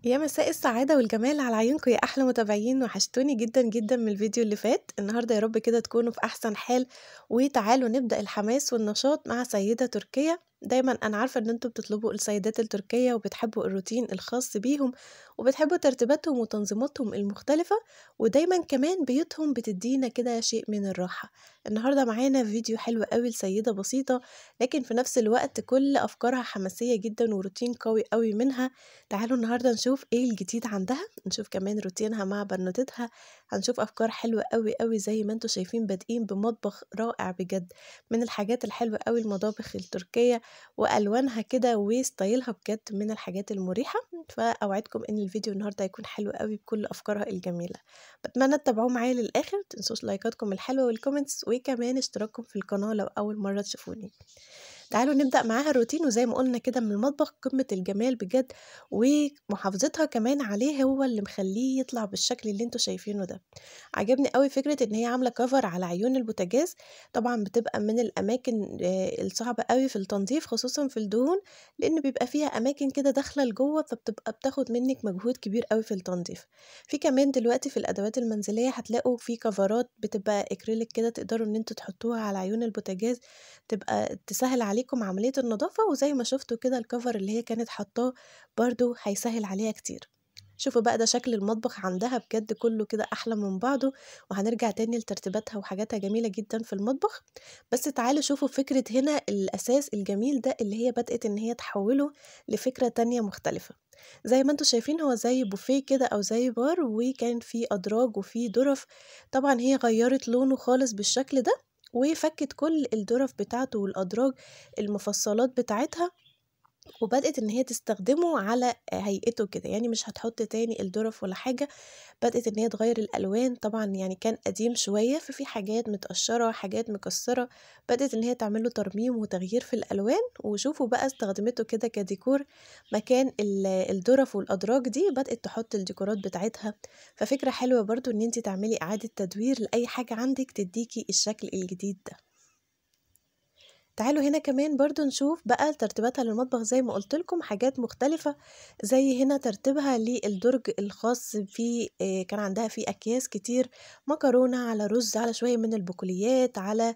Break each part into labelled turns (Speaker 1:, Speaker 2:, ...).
Speaker 1: يا مساء السعادة والجمال على عيونكم يا أحلى متابعين، وحشتوني جدا جدا من الفيديو اللي فات. النهاردة يا رب كده تكونوا في أحسن حال، وتعالوا نبدأ الحماس والنشاط مع سيدة تركية. دايما أنا عارفة إن انتوا بتطلبوا السيدات التركية وبتحبوا الروتين الخاص بيهم، وبتحبوا ترتيباتهم وتنظيماتهم المختلفة، ودايما كمان بيوتهم بتدينا كده شيء من الراحة. النهاردة معانا فيديو حلو قوي لسيدة بسيطة، لكن في نفس الوقت كل أفكارها حماسية جدا وروتين قوي قوي منها. تعالوا النهاردة نشوف ايه الجديد عندها، نشوف كمان روتينها مع بنوتتها، هنشوف افكار حلوة قوي قوي زي ما انتوا شايفين، بادئين بمطبخ رائع بجد، من الحاجات الحلوة قوي المطابخ التركية، والوانها كده وستايلها بجد من الحاجات المريحة. فاوعدكم ان الفيديو النهاردة هيكون حلو قوي بكل افكارها الجميلة. بتمنى تتابعوه معايا للاخر، متنسوش لايكاتكم الحلوة والكومنتس، وكمان اشتراككم في القناة لو اول مرة تشوفوني. تعالوا نبدأ معاها الروتين، وزي ما قلنا كده من المطبخ قمة الجمال بجد، ومحافظتها كمان عليه هو اللي مخليه يطلع بالشكل اللي انتوا شايفينه ده. عجبني قوي فكرة ان هي عاملة كفر على عيون البوتاجاز. طبعا بتبقى من الاماكن الصعبة قوي في التنظيف، خصوصا في الدهون، لان بيبقى فيها اماكن كده داخلة لجوه، فبتبقى بتاخد منك مجهود كبير قوي في التنظيف. في كمان دلوقتي في الادوات المنزلية هتلاقوا في كفرات بتبقى اكريليك كده، تقدروا ان انتوا تحطوها على عيون البوتاجاز، تبقى تسهل عليكم عملية النظافة. وزي ما شفتوا كده الكفر اللي هي كانت حطاه برضو هيسهل عليها كتير. شوفوا بقى ده شكل المطبخ عندها بجد كله كده احلى من بعضه، وهنرجع تاني لترتيباتها وحاجاتها جميلة جدا في المطبخ. بس تعالوا شوفوا فكرة هنا الاساس الجميل ده اللي هي بدأت ان هي تحوله لفكرة تانية مختلفة. زي ما انتوا شايفين هو زي بوفيه كده او زي بار، وكان فيه ادراج وفيه درف. طبعا هي غيرت لونه خالص بالشكل ده، وفكت كل الدرف بتاعته والأدراج المفصلات بتاعتها، وبدأت إن هي تستخدمه على هيئته كده، يعني مش هتحط تاني الدرف ولا حاجة. بدأت إن هي تغير الألوان، طبعا يعني كان قديم شوية ففي حاجات متقشرة حاجات مكسرة، بدأت إن هي تعمله ترميم وتغيير في الألوان. وشوفوا بقى استخدمته كده كديكور مكان الدرف والأدراج دي، بدأت تحط الديكورات بتاعتها. ففكرة حلوة برضو إن انتي تعملي إعادة تدوير لأي حاجة عندك تديكي الشكل الجديد ده. تعالوا هنا كمان برضو نشوف بقى ترتيباتها للمطبخ، زي ما قلت لكم حاجات مختلفة. زي هنا ترتيبها للدرج الخاص فيه، كان عندها فيه أكياس كتير، مكرونة على رز على شوية من البقوليات على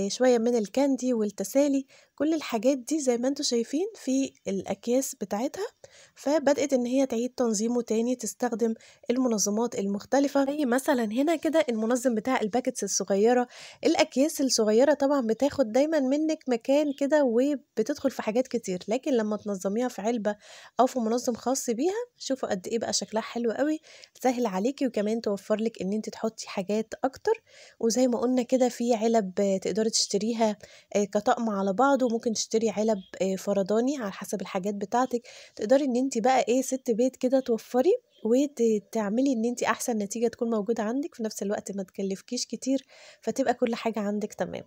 Speaker 1: شوية من الكاندي والتسالي. كل الحاجات دي زي ما انتوا شايفين في الأكياس بتاعتها. فبدأت إن هي تعيد تنظيمه تاني، تستخدم المنظمات المختلفة، زي مثلا هنا كده المنظم بتاع الباكتس الصغيرة. الأكياس الصغيرة طبعا بتاخد دايما منك مكان كده وبتدخل في حاجات كتير، لكن لما تنظميها في علبة أو في منظم خاص بيها، شوفوا قد إيه بقى شكلها حلو قوي، سهل عليكي وكمان توفر لك إن انت تحطي حاجات أكتر. وزي ما قلنا كده في علب تقدري تشتريها كطقم على بعض، وممكن تشتري علب فرداني على حسب الحاجات بتاعتك. تقدري إن انت بقى إيه ست بيت كده توفري وتعملي ان انت احسن نتيجة تكون موجودة عندك، في نفس الوقت ما تكلفكيش كتير، فتبقى كل حاجة عندك تمام.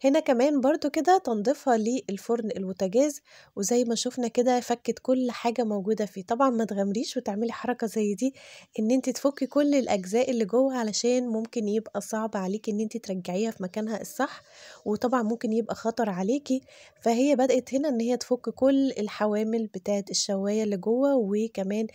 Speaker 1: هنا كمان برضو كده تنظيفها للفرن البوتاجاز، وزي ما شفنا كده فكت كل حاجة موجودة فيه. طبعا ما تغامريش وتعملي حركة زي دي ان انت تفكي كل الاجزاء اللي جوه، علشان ممكن يبقى صعب عليكي ان انت ترجعيها في مكانها الصح، وطبعا ممكن يبقى خطر عليكي. فهي بدأت هنا ان هي تفك كل الحوامل بتاعت الشواية اللي جوه، وكمان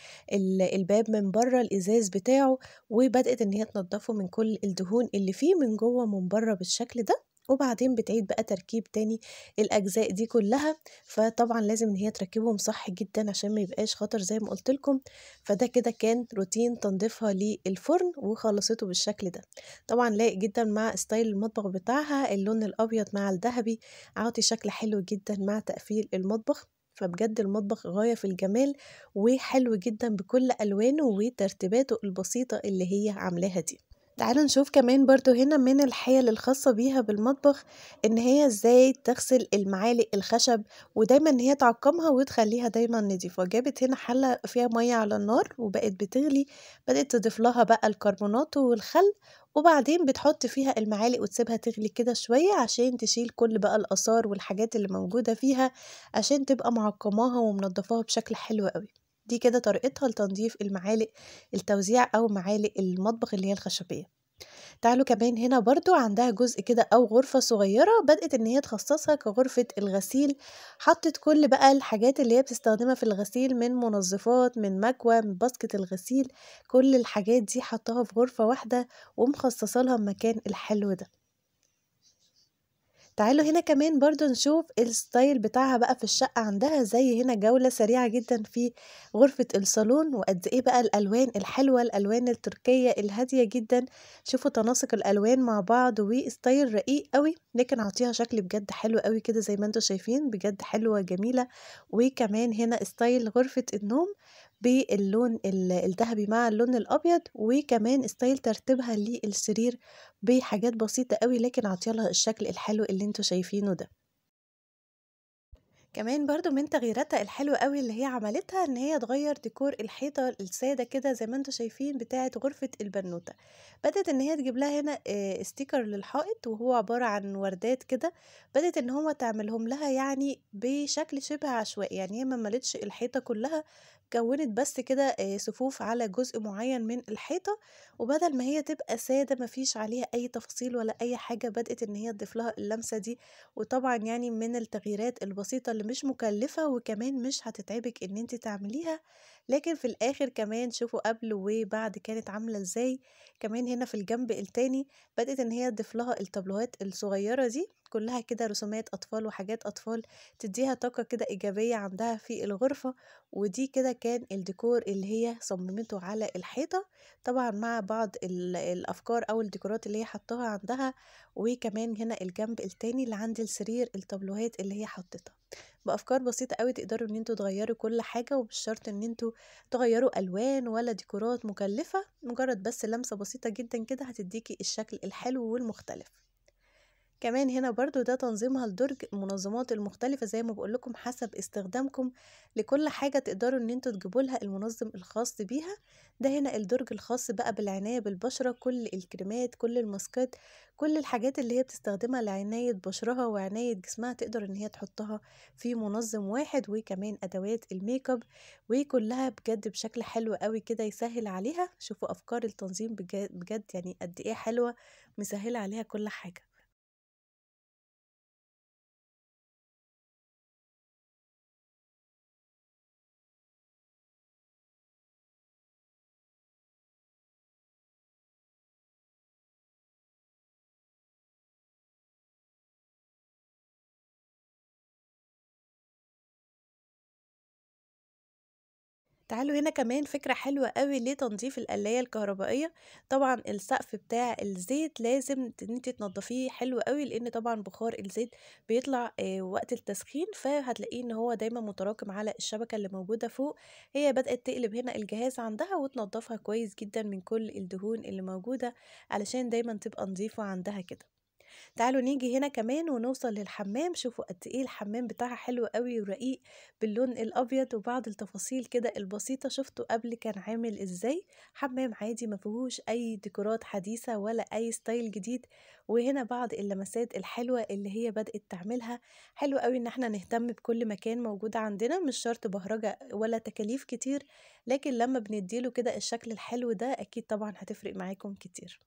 Speaker 1: الباب من بره الازاز بتاعه، وبدأت ان هي تنضفه من كل الدهون اللي فيه من جوه ومن بره بالشكل ده. وبعدين بتعيد بقى تركيب تاني الأجزاء دي كلها. فطبعا لازم ان هي تركبهم صح جدا عشان ما يبقاش خطر زي ما قلت لكم. فده كده كان روتين تنظيفها للفرن وخلصته بالشكل ده. طبعا لايق جدا مع ستايل المطبخ بتاعها، اللون الأبيض مع الذهبي عاطي شكل حلو جدا مع تقفيل المطبخ. فبجد المطبخ غاية في الجمال، وحلو جدا بكل ألوانه وترتيباته البسيطة اللي هي عاملاها دي. تعالوا نشوف كمان برضو هنا من الحيل الخاصة بيها بالمطبخ، ان هي ازاي تغسل المعالق الخشب، ودايما ان هي تعقمها وتخليها دايما نضيفة. جابت هنا حلة فيها مية على النار وبقت بتغلي، بدأت تضيف لها بقى الكربونات والخل، وبعدين بتحط فيها المعالق وتسيبها تغلي كده شوية عشان تشيل كل بقى الآثار والحاجات اللي موجودة فيها، عشان تبقى معقماها ومنضفاها بشكل حلو قوي. دي كده طريقتها لتنظيف المعالق التوزيع او معالق المطبخ اللي هي الخشبية. تعالوا كمان هنا برضه عندها جزء كده أو غرفة صغيرة بدأت إن هي تخصصها كغرفة الغسيل، حطت كل بقى الحاجات اللي هي بتستخدمها في الغسيل من منظفات، من مكوى، من باسكت الغسيل، كل الحاجات دي حطاها في غرفة واحدة ومخصصة لها المكان الحلو ده. تعالوا هنا كمان برضه نشوف الستايل بتاعها بقى في الشقة عندها زي هنا جولة سريعة جدا في غرفة الصالون، وقد ايه بقى الألوان الحلوة، الألوان التركية الهادية جدا. شوفوا تناسق الألوان مع بعض وستايل رقيق قوي، لكن عطيها شكل بجد حلو قوي كده زي ما انتوا شايفين، بجد حلوة جميلة. وكمان هنا ستايل غرفة النوم باللون الذهبي مع اللون الأبيض، وكمان ستايل ترتيبها للسرير بحاجات بسيطة أوي، لكن عاطية لها الشكل الحلو اللي أنتم شايفينه ده. كمان برضه من تغييراتها الحلوة أوي اللي هي عملتها إن هي تغيّر ديكور الحيطة السادة كده زي ما أنتم شايفين بتاعة غرفة البنوتة، بدأت إن هي تجيب لها هنا sticker للحائط وهو عبارة عن وردات كده، بدأت إن هو تعملهم لها يعني بشكل شبه عشوائي، يعني هي ما ملِتش الحيطة كلها، كوّنت بس كده صفوف على جزء معيّن من الحيطة، وبدل ما هي تبقى سادة ما فيش عليها أي تفاصيل ولا أي حاجة، بدأت إن هي تضيف لها اللمسة دي. وطبعًا يعني من التغييرات البسيطة اللي مش مكلفة وكمان مش هتتعبِك إن أنتِ تعمليها، لكن في الآخر كمان شوفوا قبل وبعد كانت عاملة إزاي. كمان هنا في الجنب التاني بدأت إن هي تضيف لها التابلوهات الصغيرة دي، كلها كده رسومات أطفال وحاجات أطفال تديها طاقة كده إيجابية عندها في الغرفة، ودي كده كان الديكور اللي هي صممته على الحيطة، طبعًا مع بعض الأفكار أو الديكورات اللي هي حطاها عندها، وكمان هنا الجنب التاني اللي عند السرير التابلوهات اللي هي حطِّتها. بأفكار بسيطة أوي تقدروا إن أنتم تغيّروا كل حاجة، ومش شرط إن أنتم تغيّروا ألوان ولا ديكورات مكلفة، مجرد بس لمسة بسيطة جدًا كده هتدّيكِ الشكل الحلو والمختلف. كمان هنا برضو ده تنظيمها لدرج المنظمات المختلفة زي ما بقولكم حسب استخدامكم لكل حاجة، تقدروا ان انتوا تجيبوا لها المنظم الخاص بيها. ده هنا الدرج الخاص بقى بالعناية بالبشرة، كل الكريمات، كل الماسكات، كل الحاجات اللي هي بتستخدمها لعناية بشرها وعناية جسمها تقدر ان هي تحطها في منظم واحد، وكمان ادوات الميك اب، وكلها بجد بشكل حلو قوي كده يسهل عليها. شوفوا افكار التنظيم بجد بجد يعني قد ايه حلوة، مسهلة عليها كل حاجة. تعالوا هنا كمان فكرة حلوة قوي لتنظيف القلاية الكهربائية. طبعا السقف بتاع الزيت لازم ان انت تنضفيه حلو قوي، لان طبعا بخار الزيت بيطلع وقت التسخين، فهتلاقيه ان هو دايما متراكم على الشبكة اللي موجودة فوق. هي بدأت تقلب هنا الجهاز عندها وتنضفها كويس جدا من كل الدهون اللي موجودة، علشان دايما تبقى نظيفة عندها كده. تعالوا نيجي هنا كمان ونوصل للحمام. شوفوا قد ايه الحمام بتاعها حلو قوي ورقيق باللون الابيض، وبعض التفاصيل كده البسيطة شفتوا قبل كان عامل ازاي. حمام عادي ما فيهوش اي ديكورات حديثة ولا اي ستايل جديد، وهنا بعض اللمسات الحلوة اللي هي بدأت تعملها. حلو قوي ان احنا نهتم بكل مكان موجود عندنا، مش شرط بهرجة ولا تكاليف كتير، لكن لما بنديله كده الشكل الحلو ده اكيد طبعا هتفرق معاكم كتير.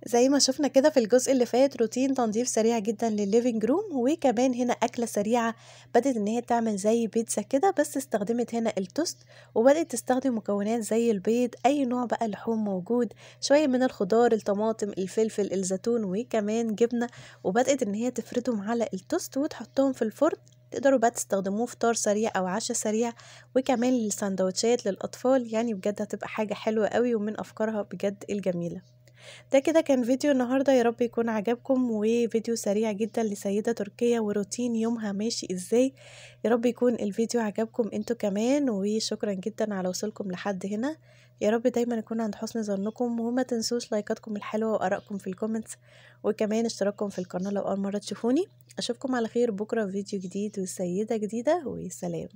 Speaker 1: زي ما شفنا كده في الجزء اللي فات روتين تنظيف سريع جدا للليفينج روم، وكمان هنا أكلة سريعة بدأت إن هي تعمل زي بيتزا كده، بس استخدمت هنا التوست وبدأت تستخدم مكونات زي البيض، أي نوع بقى لحوم موجود، شوية من الخضار، الطماطم، الفلفل، الزيتون، وكمان جبنة، وبدأت إن هي تفردهم على التوست وتحطهم في الفرن. تقدروا بقى تستخدموه فطار سريع أو عشاء سريع، وكمان للسندوتشات للأطفال. يعني بجد هتبقى حاجة حلوة قوي ومن أفكارها بجد الجميلة. ده كده كان فيديو النهاردة، يا رب يكون عجبكم، وفيديو سريع جدا لسيدة تركية وروتين يومها ماشي ازاي. يا رب يكون الفيديو عجبكم انتوا كمان، وشكرا جدا على وصولكم لحد هنا. يا رب دايما يكون عند حسن ظنكم، وما تنسوش لايكاتكم الحلوة وآرائكم في الكومنتس، وكمان اشتراككم في القناة لو أول مرة تشوفوني. أشوفكم على خير بكرة في فيديو جديد وسيدة جديدة، وسلام.